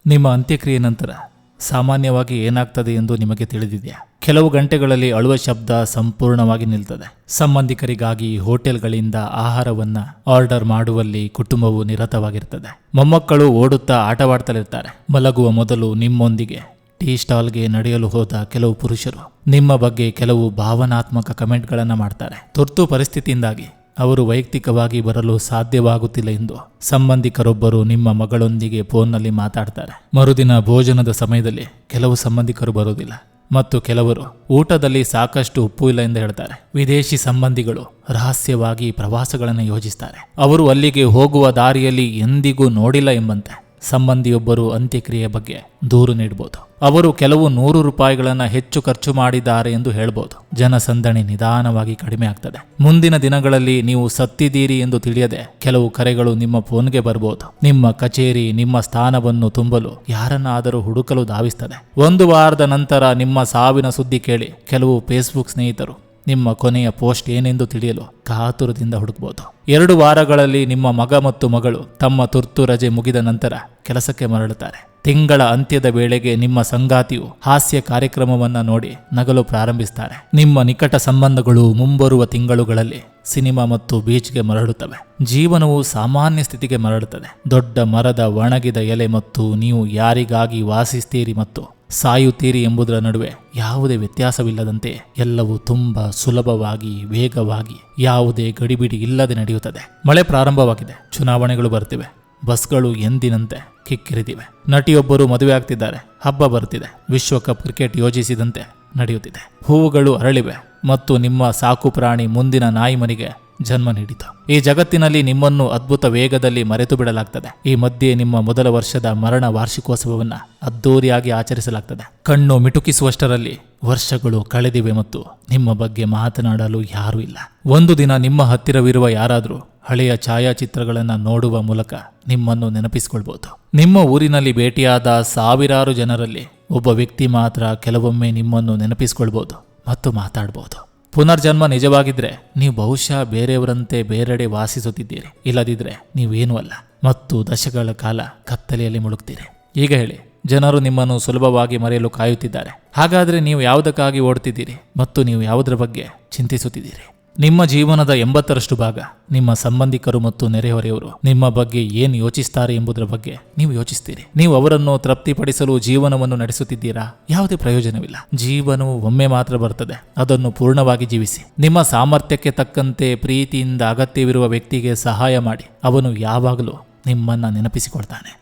ನಿಮ್ಮ ಅಂತ್ಯಕ್ರಿಯೆ ನಂತರ ಸಾಮಾನ್ಯವಾಗಿ ಏನಾಗ್ತದೆ ಎಂದು ನಿಮಗೆ ತಿಳಿದಿದೆಯಾ? ಕೆಲವು ಗಂಟೆಗಳಲ್ಲಿ ಅಳುವ ಶಬ್ದ ಸಂಪೂರ್ಣವಾಗಿ ನಿಲ್ತದೆ. ಸಂಬಂಧಿಕರಿಗಾಗಿ ಹೋಟೆಲ್ಗಳಿಂದ ಆಹಾರವನ್ನ ಆರ್ಡರ್ ಮಾಡುವಲ್ಲಿ ಕುಟುಂಬವು ನಿರತವಾಗಿರ್ತದೆ. ಮೊಮ್ಮಕ್ಕಳು ಓಡುತ್ತಾ ಆಟವಾಡ್ತಲಿರ್ತಾರೆ. ಮಲಗುವ ಮೊದಲು ನಿಮ್ಮೊಂದಿಗೆ ಟೀ ಸ್ಟಾಲ್ಗೆ ನಡೆಯಲು ಹೋದ ಕೆಲವು ಪುರುಷರು ನಿಮ್ಮ ಬಗ್ಗೆ ಕೆಲವು ಭಾವನಾತ್ಮಕ ಕಮೆಂಟ್ಗಳನ್ನು ಮಾಡ್ತಾರೆ. ತುರ್ತು ಪರಿಸ್ಥಿತಿಯಿಂದಾಗಿ ಅವರು ವೈಯಕ್ತಿಕವಾಗಿ ಬರಲು ಸಾಧ್ಯವಾಗುತ್ತಿಲ್ಲ ಎಂದು ಸಂಬಂಧಿಕರೊಬ್ಬರು ನಿಮ್ಮ ಮಗಳೊಂದಿಗೆ ಫೋನ್ನಲ್ಲಿ ಮಾತಾಡ್ತಾರೆ. ಮರುದಿನ ಭೋಜನದ ಸಮಯದಲ್ಲಿ ಕೆಲವು ಸಂಬಂಧಿಕರು ಬರುವುದಿಲ್ಲ ಮತ್ತು ಕೆಲವರು ಊಟದಲ್ಲಿ ಸಾಕಷ್ಟು ಉಪ್ಪು ಇಲ್ಲ ಎಂದು ಹೇಳ್ತಾರೆ. ವಿದೇಶಿ ಸಂಬಂಧಿಗಳು ರಹಸ್ಯವಾಗಿ ಪ್ರವಾಸಗಳನ್ನು ಯೋಜಿಸ್ತಾರೆ. ಅವರು ಅಲ್ಲಿಗೆ ಹೋಗುವ ದಾರಿಯಲ್ಲಿ ಎಂದಿಗೂ ನೋಡಿಲ್ಲ ಎಂಬಂತೆ ಸಂಬಂಧಿಯೊಬ್ಬರು ಅಂತ್ಯಕ್ರಿಯೆ ಬಗ್ಗೆ ದೂರು ನೀಡಬಹುದು. ಅವರು ಕೆಲವು ₹100 ಹೆಚ್ಚು ಖರ್ಚು ಮಾಡಿದ್ದಾರೆ ಎಂದು ಹೇಳ್ಬೋದು. ಜನಸಂದಣಿ ನಿಧಾನವಾಗಿ ಕಡಿಮೆ ಆಗ್ತದೆ. ಮುಂದಿನ ದಿನಗಳಲ್ಲಿ ನೀವು ಸತ್ತಿದ್ದೀರಿ ಎಂದು ತಿಳಿಯದೆ ಕೆಲವು ಕರೆಗಳು ನಿಮ್ಮ ಫೋನ್ಗೆ ಬರಬಹುದು. ನಿಮ್ಮ ಕಚೇರಿ ನಿಮ್ಮ ಸ್ಥಾನವನ್ನು ತುಂಬಲು ಯಾರನ್ನಾದರೂ ಹುಡುಕಲು ಧಾವಿಸ್ತದೆ. 1 ವಾರದ ನಂತರ ನಿಮ್ಮ ಸಾವಿನ ಸುದ್ದಿ ಕೇಳಿ ಕೆಲವು ಫೇಸ್ಬುಕ್ ಸ್ನೇಹಿತರು ನಿಮ್ಮ ಕೊನೆಯ ಪೋಸ್ಟ್ ಏನೆಂದು ತಿಳಿಯಲು ಕಾತುರದಿಂದ ಹುಡುಕಬಹುದು. 2 ವಾರಗಳಲ್ಲಿ ನಿಮ್ಮ ಮಗ ಮತ್ತು ಮಗಳು ತಮ್ಮ ತುರ್ತು ರಜೆ ಮುಗಿದ ನಂತರ ಕೆಲಸಕ್ಕೆ ಮರಳುತ್ತಾರೆ. ತಿಂಗಳ ಅಂತ್ಯದ ವೇಳೆಗೆ ನಿಮ್ಮ ಸಂಗಾತಿಯು ಹಾಸ್ಯ ಕಾರ್ಯಕ್ರಮವನ್ನ ನೋಡಿ ನಗಲು ಪ್ರಾರಂಭಿಸುತ್ತಾರೆ. ನಿಮ್ಮ ನಿಕಟ ಸಂಬಂಧಗಳು ಮುಂಬರುವ ತಿಂಗಳುಗಳಲ್ಲಿ ಸಿನಿಮಾ ಮತ್ತು ಬೀಚ್ಗೆ ಮರಳುತ್ತವೆ. ಜೀವನವು ಸಾಮಾನ್ಯ ಸ್ಥಿತಿಗೆ ಮರಳುತ್ತದೆ. ದೊಡ್ಡ ಮರದ ಒಣಗಿದ ಎಲೆ ಮತ್ತು ನೀವು ಯಾರಿಗಾಗಿ ವಾಸಿಸ್ತೀರಿ ಮತ್ತು ಸಾಯುತ್ತೀರಿ ಎಂಬುದರ ನಡುವೆ ಯಾವುದೇ ವ್ಯತ್ಯಾಸವಿಲ್ಲದಂತೆ ಎಲ್ಲವೂ ತುಂಬಾ ಸುಲಭವಾಗಿ ವೇಗವಾಗಿ ಯಾವುದೇ ಗಡಿಬಿಡಿ ಇಲ್ಲದೆ ನಡೆಯುತ್ತದೆ. ಮಳೆ ಪ್ರಾರಂಭವಾಗಿದೆ. ಚುನಾವಣೆಗಳು ಬರ್ತಿವೆ. ಬಸ್ಗಳು ಎಂದಿನಂತೆ ಕಿಕ್ಕಿರಿದಿವೆ. ನಟಿಯೊಬ್ಬರು ಮದುವೆ ಆಗ್ತಿದ್ದಾರೆ. ಹಬ್ಬ ಬರ್ತಿದೆ. ವಿಶ್ವಕಪ್ ಕ್ರಿಕೆಟ್ ಯೋಜಿಸಿದಂತೆ ನಡೆಯುತ್ತಿದೆ. ಹೂವುಗಳು ಅರಳಿವೆ ಮತ್ತು ನಿಮ್ಮ ಸಾಕು ಪ್ರಾಣಿ ಮುಂದಿನ ನಾಯಿ ಮರಿಗೆ ಜನ್ಮ ನೀಡಿತು. ಈ ಜಗತ್ತಿನಲ್ಲಿ ನಿಮ್ಮನ್ನು ಅದ್ಭುತ ವೇಗದಲ್ಲಿ ಮರೆತು ಬಿಡಲಾಗ್ತದೆ. ಈ ಮಧ್ಯೆ ನಿಮ್ಮ ಮೊದಲ ವರ್ಷದ ಮರಣ ವಾರ್ಷಿಕೋತ್ಸವವನ್ನ ಅದ್ದೂರಿಯಾಗಿ ಆಚರಿಸಲಾಗ್ತದೆ. ಕಣ್ಣು ಮಿಟುಕಿಸುವಷ್ಟರಲ್ಲಿ ವರ್ಷಗಳು ಕಳೆದಿವೆ ಮತ್ತು ನಿಮ್ಮ ಬಗ್ಗೆ ಮಾತನಾಡಲು ಯಾರೂ ಇಲ್ಲ. ಒಂದು ದಿನ ನಿಮ್ಮ ಹತ್ತಿರವಿರುವ ಯಾರಾದರೂ ಹಳೆಯ ಛಾಯಾಚಿತ್ರಗಳನ್ನು ನೋಡುವ ಮೂಲಕ ನಿಮ್ಮನ್ನು ನೆನಪಿಸಿಕೊಳ್ಬಹುದು. ನಿಮ್ಮ ಊರಿನಲ್ಲಿ ಭೇಟಿಯಾದ ಸಾವಿರಾರು ಜನರಲ್ಲಿ ಒಬ್ಬ ವ್ಯಕ್ತಿ ಮಾತ್ರ ಕೆಲವೊಮ್ಮೆ ನಿಮ್ಮನ್ನು ನೆನಪಿಸಿಕೊಳ್ಬಹುದು ಮತ್ತು ಮಾತಾಡಬಹುದು. ಪುನರ್ಜನ್ಮ ನಿಜವಾಗಿದ್ರೆ ನೀವು ಬಹುಶಃ ಬೇರೆಯವರಂತೆ ಬೇರೆಡೆ ವಾಸಿಸುತ್ತಿದ್ದೀರಿ. ಇಲ್ಲದಿದ್ರೆ ನೀವೇನೂ ಅಲ್ಲ ಮತ್ತು ದಶಕಗಳ ಕಾಲ ಕತ್ತಲೆಯಲ್ಲಿ ಮುಳುಗ್ತೀರಿ. ಈಗ ಹೇಳಿ, ಜನರು ನಿಮ್ಮನ್ನು ಸುಲಭವಾಗಿ ಮರೆಯಲು ಕಾಯುತ್ತಿದ್ದಾರೆ. ಹಾಗಾದರೆ ನೀವು ಯಾವುದಕ್ಕಾಗಿ ಓಡ್ತಿದ್ದೀರಿ ಮತ್ತು ನೀವು ಯಾವುದರ ಬಗ್ಗೆ ಚಿಂತಿಸುತ್ತಿದ್ದೀರಿ? ನಿಮ್ಮ ಜೀವನದ 80ರಷ್ಟು ಭಾಗ ನಿಮ್ಮ ಸಂಬಂಧಿಕರು ಮತ್ತು ನೆರೆಹೊರೆಯವರು ನಿಮ್ಮ ಬಗ್ಗೆ ಏನು ಯೋಚಿಸ್ತಾರೆ ಎಂಬುದರ ಬಗ್ಗೆ ನೀವು ಯೋಚಿಸ್ತೀರಿ. ನೀವು ಅವರನ್ನು ತೃಪ್ತಿಪಡಿಸಲು ಜೀವನವನ್ನು ನಡೆಸುತ್ತಿದ್ದೀರಾ? ಯಾವುದೇ ಪ್ರಯೋಜನವಿಲ್ಲ. ಜೀವನವು ಒಮ್ಮೆ ಮಾತ್ರ ಬರ್ತದೆ. ಅದನ್ನು ಪೂರ್ಣವಾಗಿ ಜೀವಿಸಿ. ನಿಮ್ಮ ಸಾಮರ್ಥ್ಯಕ್ಕೆ ತಕ್ಕಂತೆ ಪ್ರೀತಿಯಿಂದ ಅಗತ್ಯವಿರುವ ವ್ಯಕ್ತಿಗೆ ಸಹಾಯ ಮಾಡಿ. ಅವನು ಯಾವಾಗಲೂ ನಿಮ್ಮನ್ನ ನೆನಪಿಸಿಕೊಳ್ತಾನೆ.